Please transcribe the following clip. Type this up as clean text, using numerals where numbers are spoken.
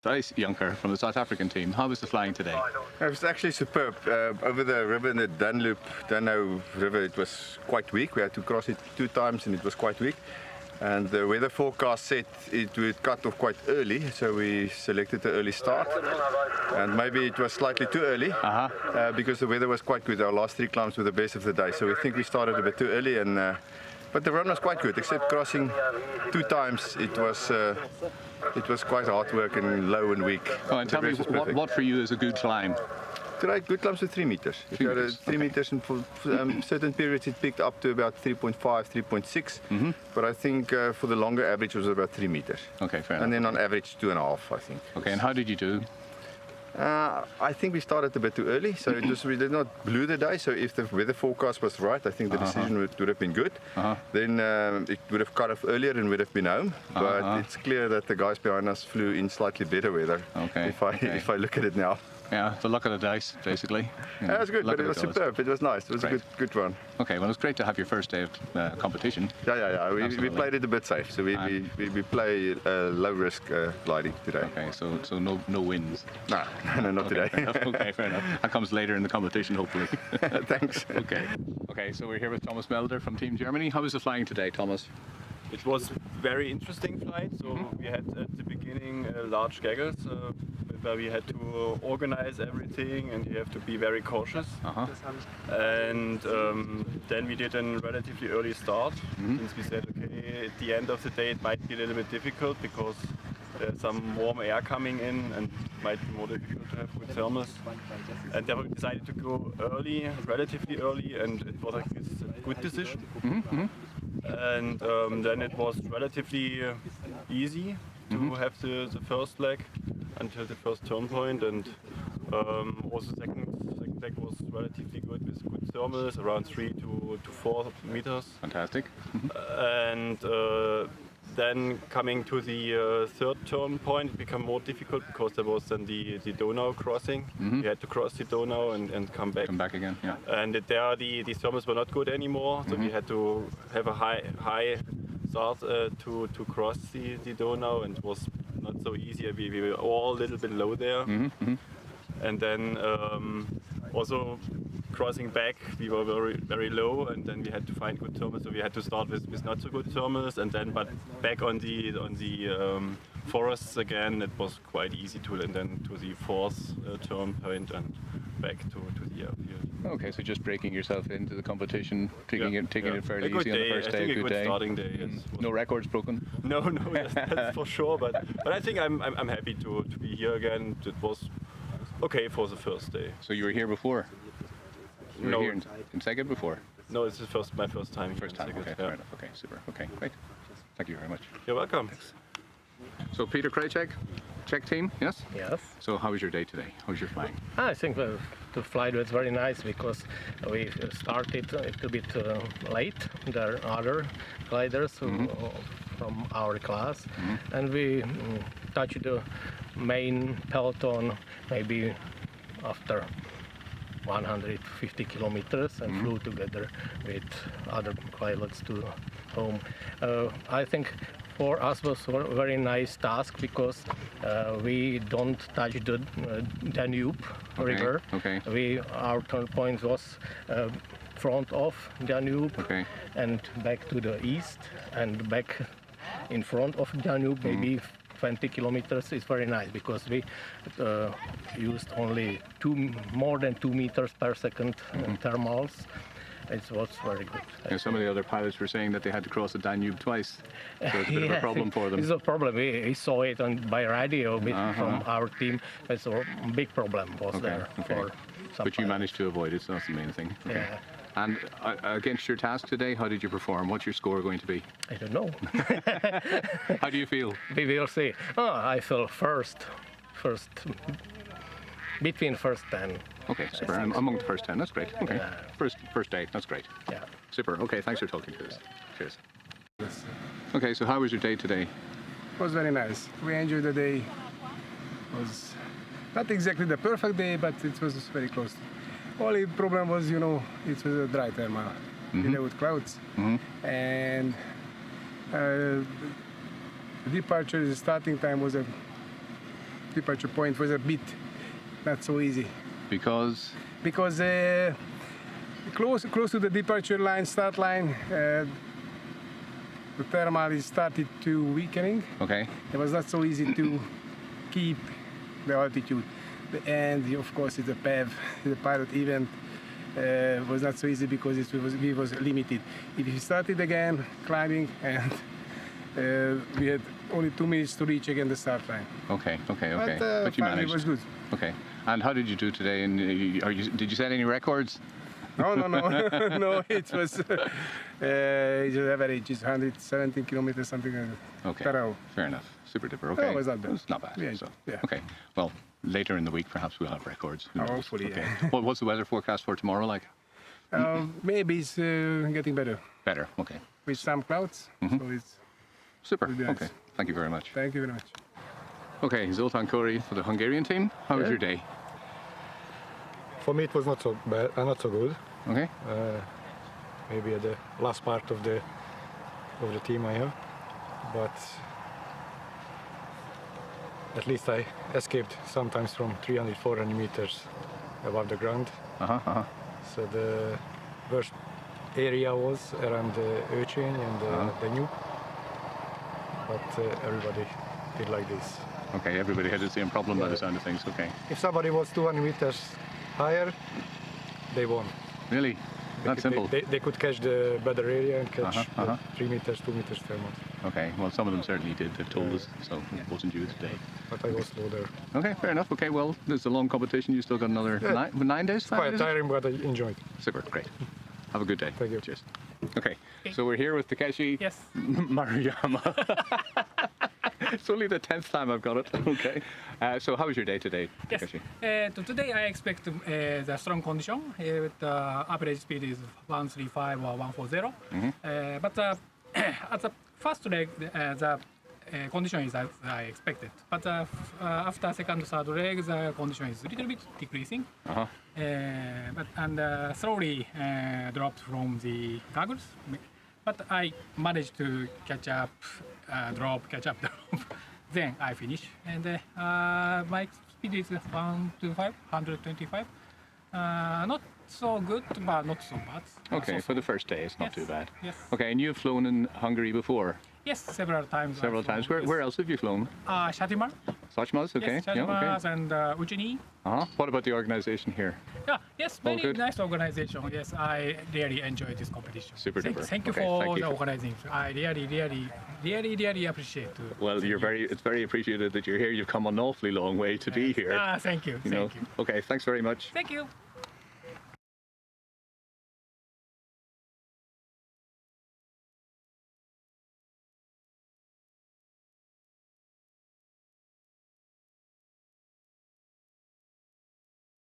Thijs Jonker from the South African team. How was the flying today? It was actually superb. Over the river in the Danube River, it was quite weak. We had to cross it 2 times and it was quite weak. And the weather forecast said it would cut off quite early, so we selected the early start. And maybe it was slightly too early because the weather was quite good. Our last 3 climbs were the best of the day, so we think we started a bit too early. But the run was quite good, except crossing 2 times. It was quite hard work and low and weak. Oh, and tell me, what for you is a good climb? Today, good climbs were 3 meters. 3 meters, and for certain periods it picked up to about 3.5, 3.6. But I think for the longer average it was about 3 meters. Okay, fair enough. And then on average 2.5, I think. Okay, and how did you do? I think we started a bit too early, so we did not blew the day. So if the weather forecast was right, I think the decision would have been good. Then it would have cut off earlier and would have been home. But it's clear that the guys behind us flew in slightly better weather. Okay. If I look at it now. Yeah, the luck of the dice, basically. Yeah, it was good, but it was superb. It was nice. It was a good run. Okay, well, it's great to have your first day of competition. Yeah. We played it a bit safe, so we play low risk gliding today. Okay, so no wins. No, not today. Okay, fair enough. That comes later in the competition, hopefully. Thanks. Okay, so we're here with Thomas Melder from Team Germany. How was the flying today, Thomas? It was very interesting flight. So we had at the beginning large gaggles where we had to organize everything, and you have to be very cautious. And then we did a relatively early start, since we said, okay, at the end of the day it might be a little bit difficult because there's some warm air coming in and it might be more difficult to have good thermals. And then we decided to go early, relatively early, and it was like a good decision. And then it was relatively easy to have the first leg until the first turn point, and also second leg was relatively good with good thermals, around 3 to 4 meters. Fantastic. And then coming to the third turn point, it became more difficult because there was then the Donau crossing. We had to cross the Donau and come back. Come back again, yeah. And there the thermals were not good anymore, so we had to have a high start to cross the Donau, and it was not so easy. We were all a little bit low there. And then also crossing back, we were very low, and then we had to find good thermals. So we had to start with not so good thermals, and then but back on the forests again, it was quite easy to, and then to the fourth turn point and back to the airfield. Okay, so just breaking yourself into the competition, taking it fairly easy on the first day. A good day. Starting day. Yes. No records broken. No, that's for sure. But I think I'm happy to be here again. It was okay for the first day. So you were here before? You were here in Szeged before? No, it's my first time. First time. Okay, fair enough. Okay, super. Okay, great. Thank you very much. You're welcome. Thanks. So Peter Krajcek, Czech team, yes? Yes. So how was your day today? How was your flying? I think the flight was very nice because we started a little bit late. There are other gliders from our class, and we touched the main peloton maybe after 150 kilometers and flew together with other pilots to home. I think for us was a very nice task because we don't touch the Danube river. Our turn point was front of Danube and back to the east and back in front of Danube, maybe 20 kilometers is very nice because we used only more than 2 meters per second thermals. It was very good. And some of the other pilots were saying that they had to cross the Danube twice, so it's a bit of a problem for them. It's a problem. We saw it by radio from our team. It's a big problem was there for some But you managed to avoid it, so that's the main thing. Yeah. And against your task today, how did you perform? What's your score going to be? I don't know. How do you feel? We will see. I feel first, between first 10. Okay, super. Among the first 10, that's great. Okay, first day, that's great. Yeah. Super. Okay, thanks for talking to us. Cheers. Okay, so how was your day today? It was very nice. We enjoyed the day. It was not exactly the perfect day, but it was very close. Only problem was, it was a dry thermal, with clouds. And the departure, the starting time was departure point was a bit not so easy Because because close to the departure line, start line, the thermal is started to weakening. okay, It was not so easy to keep the altitude. And of course, it's a PEV, the pilot event. Was not so easy because we was limited. If we started again climbing and we had only 2 minutes to reach again the start line. okay. But, But you finally managed. it was good. Okay. And how did you do today? And did you set any records? No, no, it was it's average. It's 117 kilometers something like that. Okay. Per hour. Fair enough. Super duper. Okay. it was not bad. It's not bad. Yeah, So, yeah. Okay. Well, later in the week, perhaps we'll have records. Who knows? Hopefully, Okay. yeah. What's the weather forecast for tomorrow like? Maybe it's getting better Better. Okay. with some clouds. So it's Super. Will be nice. Okay. Thank you very much. thank you very much. Okay, Zoltán Kori for the Hungarian team. How was your day? For me, it was not so bad, not so good. Okay. Maybe at the last part of the team I have, but at least I escaped sometimes from 300, 400 meters above the ground. So the worst area was around the Öcsén and the New, but everybody did like this. Okay, everybody had the same problem by the sound of things. Okay. If somebody was 200 meters higher, they won. Really? That simple. They could catch the better area and catch Uh-huh. the 3 meters, 2 meters thermal. Okay, well, some of them certainly did. They've told us, so it wasn't you today. But I was slow there. Okay, fair enough. Okay, well, there's a long competition. You still got another Yeah. 9 days? Quite tiring, but I enjoyed. Super, great. Have a good day. Thank you. Cheers. Okay, so we're here with Takeshi Yes. Maruyama. It's only the 10th time I've got it. Okay. So how was your day today, Yes. Takeshi? Today I expect the strong condition. With the average speed is 135 or 140. But at the first leg, the condition is as I expected. But after second, third leg, the condition is a little bit decreasing. And slowly dropped from the goggles. But I managed to catch up, drop. Then I finish, and my speed is 125. Not so good, but not so bad. Okay, So- for the first day, it's not Yes, too bad. yes. Okay, and you've flown in Hungary before? Yes, several times. Several I've flown, times. Where else have you flown? yes. Shatimar. Saçmaz, okay. Yes, Yeah, Shatimar okay. and Uchini. What about the organization here? Yeah, yes, All very good? nice organization. Yes, I really enjoy this competition. Super duper. Thank you Okay, for thank you. the organizing. I really appreciate. Well, it's very appreciated that you're here. You've come an awfully long way to be here. Thank you. You know. Thank you. Okay, thanks very much. Thank you.